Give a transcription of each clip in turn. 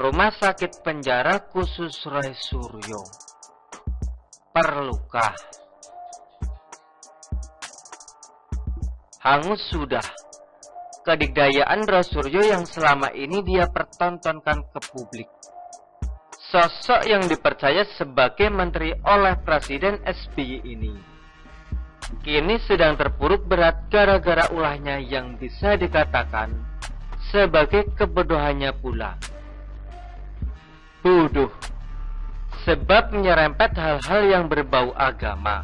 Rumah sakit penjara khusus Roy Suryo. Perlukah? Hangus sudah kedikdayaan Roy Suryo yang selama ini dia pertontonkan ke publik. Sosok yang dipercaya sebagai menteri oleh Presiden SBY ini kini sedang terpuruk berat gara-gara ulahnya yang bisa dikatakan sebagai kebodohannya pula. Bodoh, sebab menyerempet hal-hal yang berbau agama.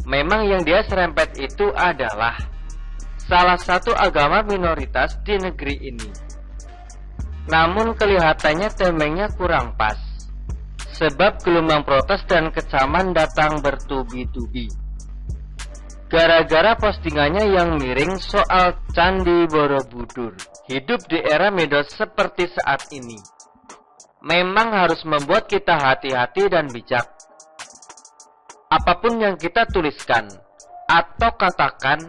Memang yang dia serempet itu adalah salah satu agama minoritas di negeri ini. Namun kelihatannya temengnya kurang pas, sebab gelombang protes dan kecaman datang bertubi-tubi. Gara-gara postingannya yang miring soal Candi Borobudur. Hidup di era medsos seperti saat ini memang harus membuat kita hati-hati dan bijak. Apapun yang kita tuliskan atau katakan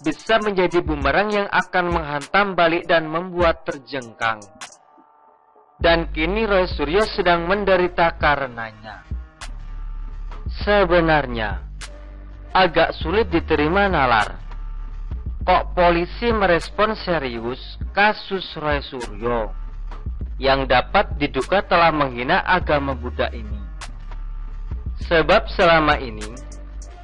bisa menjadi bumerang yang akan menghantam balik dan membuat terjengkang. Dan kini Roy Suryo sedang menderita karenanya. Sebenarnya agak sulit diterima nalar, kok polisi merespon serius kasus Roy Suryo yang dapat diduga telah menghina agama Buddha ini. Sebab selama ini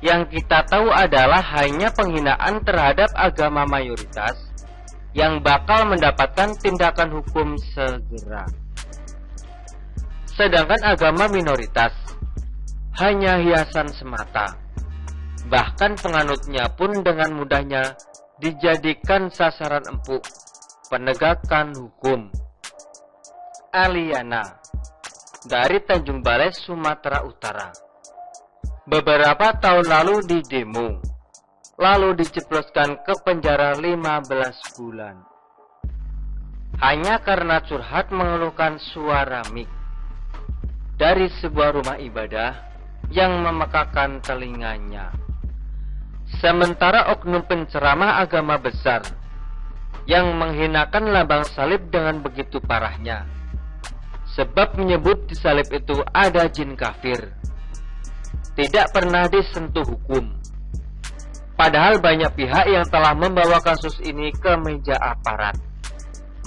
yang kita tahu adalah hanya penghinaan terhadap agama mayoritas yang bakal mendapatkan tindakan hukum segera. Sedangkan agama minoritas hanya hiasan semata. Bahkan penganutnya pun dengan mudahnya dijadikan sasaran empuk penegakan hukum. Aliana dari Tanjung Balai, Sumatera Utara. Beberapa tahun lalu di demo, lalu dijebloskan ke penjara 15 bulan. Hanya karena curhat mengeluhkan suara mik dari sebuah rumah ibadah yang memekakan telinganya. Sementara oknum penceramah agama besar yang menghinakan lambang salib dengan begitu parahnya, sebab menyebut di salib itu ada jin kafir, tidak pernah disentuh hukum. Padahal banyak pihak yang telah membawa kasus ini ke meja aparat.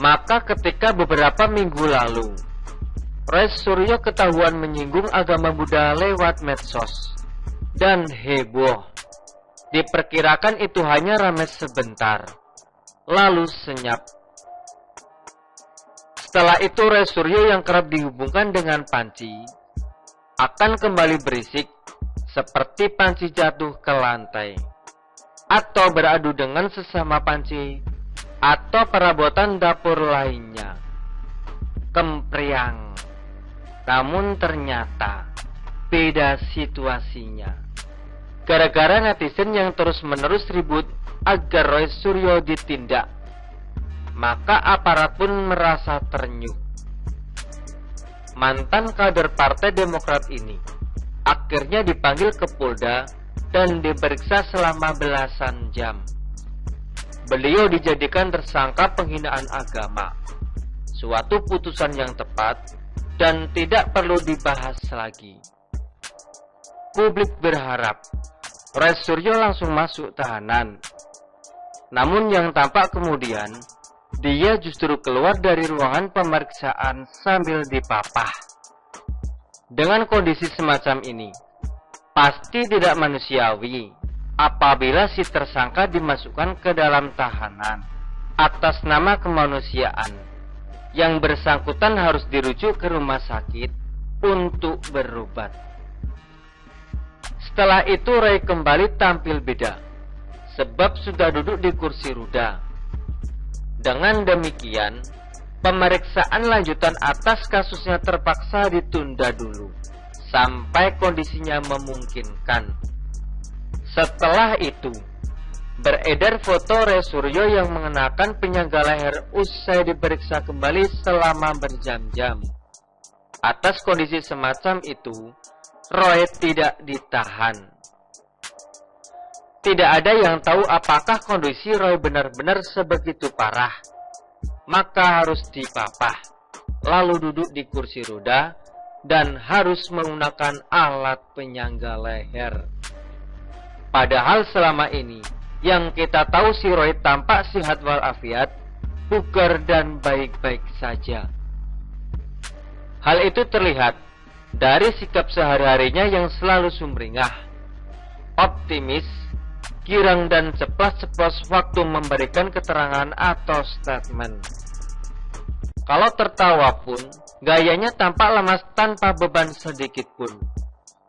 Maka ketika beberapa minggu lalu Roy Suryo ketahuan menyinggung agama Buddha lewat medsos dan heboh, diperkirakan itu hanya ramai sebentar, lalu senyap. Setelah itu Roy Suryo yang kerap dihubungkan dengan panci akan kembali berisik seperti panci jatuh ke lantai, atau beradu dengan sesama panci atau perabotan dapur lainnya. Kempriang. Namun ternyata beda situasinya. Gara-gara netizen yang terus-menerus ribut agar Roy Suryo ditindak, maka aparat pun merasa terenyuh. Mantan kader Partai Demokrat ini akhirnya dipanggil ke Polda dan diperiksa selama belasan jam. Beliau dijadikan tersangka penghinaan agama, suatu putusan yang tepat dan tidak perlu dibahas lagi. Publik berharap Roy Suryo langsung masuk tahanan. Namun yang tampak kemudian, dia justru keluar dari ruangan pemeriksaan sambil dipapah. Dengan kondisi semacam ini, pasti tidak manusiawi apabila si tersangka dimasukkan ke dalam tahanan atas nama kemanusiaan. Yang bersangkutan harus dirujuk ke rumah sakit untuk berobat. Setelah itu Roy kembali tampil beda, sebab sudah duduk di kursi roda. Dengan demikian, pemeriksaan lanjutan atas kasusnya terpaksa ditunda dulu sampai kondisinya memungkinkan. Setelah itu, beredar foto Roy Suryo yang mengenakan penyangga leher usai diperiksa kembali selama berjam-jam. Atas kondisi semacam itu, Roy tidak ditahan. Tidak ada yang tahu apakah kondisi Roy benar-benar sebegitu parah. maka harus dipapah, lalu duduk di kursi roda, dan harus menggunakan alat penyangga leher. Padahal selama ini, yang kita tahu si Roy tampak sehat walafiat, bugar dan baik-baik saja. Hal itu terlihat dari sikap sehari-harinya yang selalu sumringah, optimis, girang dan ceplas-ceplos waktu memberikan keterangan atau statement. Kalau tertawa pun, gayanya tampak lemas tanpa beban sedikit pun.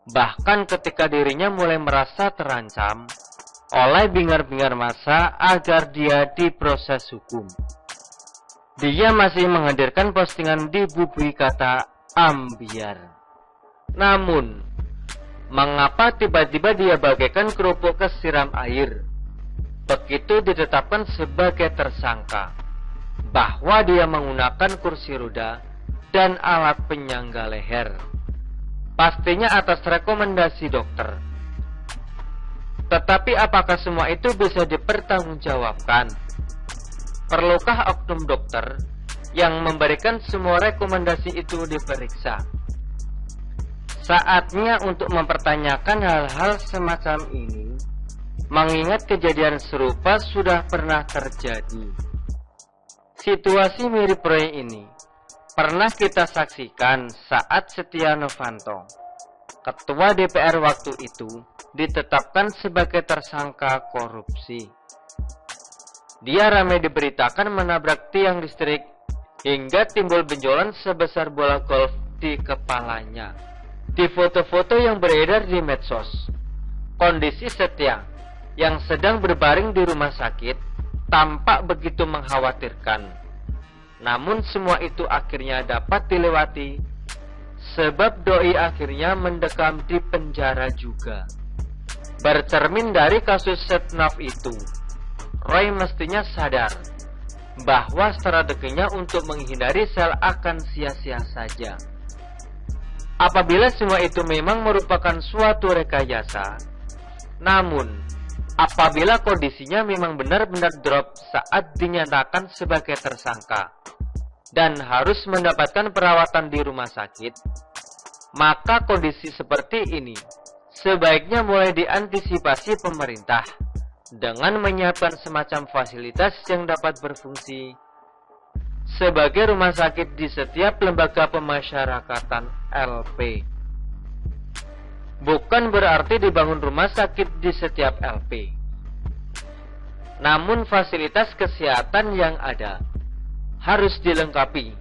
Bahkan ketika dirinya mulai merasa terancam oleh bingar-bingar massa agar dia diproses hukum, dia masih menghadirkan postingan dibubui kata ambiar. Namun, mengapa tiba-tiba dia bagaikan kerupuk kesiram air begitu ditetapkan sebagai tersangka bahwa dia menggunakan kursi roda dan alat penyangga leher? Pastinya atas rekomendasi dokter. Tetapi apakah semua itu bisa dipertanggungjawabkan? Perlukah oknum dokter yang memberikan semua rekomendasi itu diperiksa? Saatnya untuk mempertanyakan hal-hal semacam ini, mengingat kejadian serupa sudah pernah terjadi. Situasi mirip Roy ini pernah kita saksikan saat Setia Novanto, ketua DPR waktu itu, ditetapkan sebagai tersangka korupsi. Dia ramai diberitakan menabrak tiang listrik hingga timbul benjolan sebesar bola golf di kepalanya. Di foto-foto yang beredar di medsos, kondisi Setia yang sedang berbaring di rumah sakit tampak begitu mengkhawatirkan. Namun semua itu akhirnya dapat dilewati, sebab doi akhirnya mendekam di penjara juga. Bercermin dari kasus Setnov itu, Roy mestinya sadar bahwa strateginya untuk menghindari sel akan sia-sia saja. Apabila semua itu memang merupakan suatu rekayasa, namun apabila kondisinya memang benar-benar drop saat dinyatakan sebagai tersangka dan harus mendapatkan perawatan di rumah sakit, maka kondisi seperti ini sebaiknya mulai diantisipasi pemerintah dengan menyiapkan semacam fasilitas yang dapat berfungsi sebagai rumah sakit di setiap lembaga pemasyarakatan LP. Bukan berarti dibangun rumah sakit di setiap LP, namun fasilitas kesehatan yang ada harus dilengkapi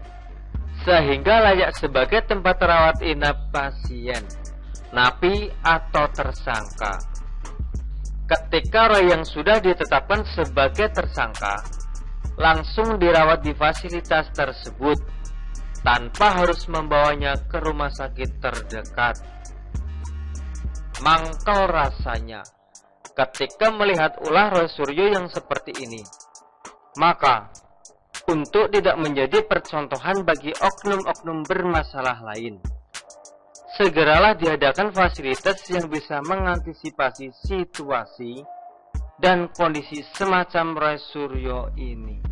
sehingga layak sebagai tempat rawat inap pasien, napi atau tersangka. Ketika Roy yang sudah ditetapkan sebagai tersangka langsung dirawat di fasilitas tersebut tanpa harus membawanya ke rumah sakit terdekat. Mangkal rasanya ketika melihat ulah Roy Suryo yang seperti ini. Maka, untuk tidak menjadi percontohan bagi oknum-oknum bermasalah lain, segeralah diadakan fasilitas yang bisa mengantisipasi situasi dan kondisi semacam Roy Suryo ini.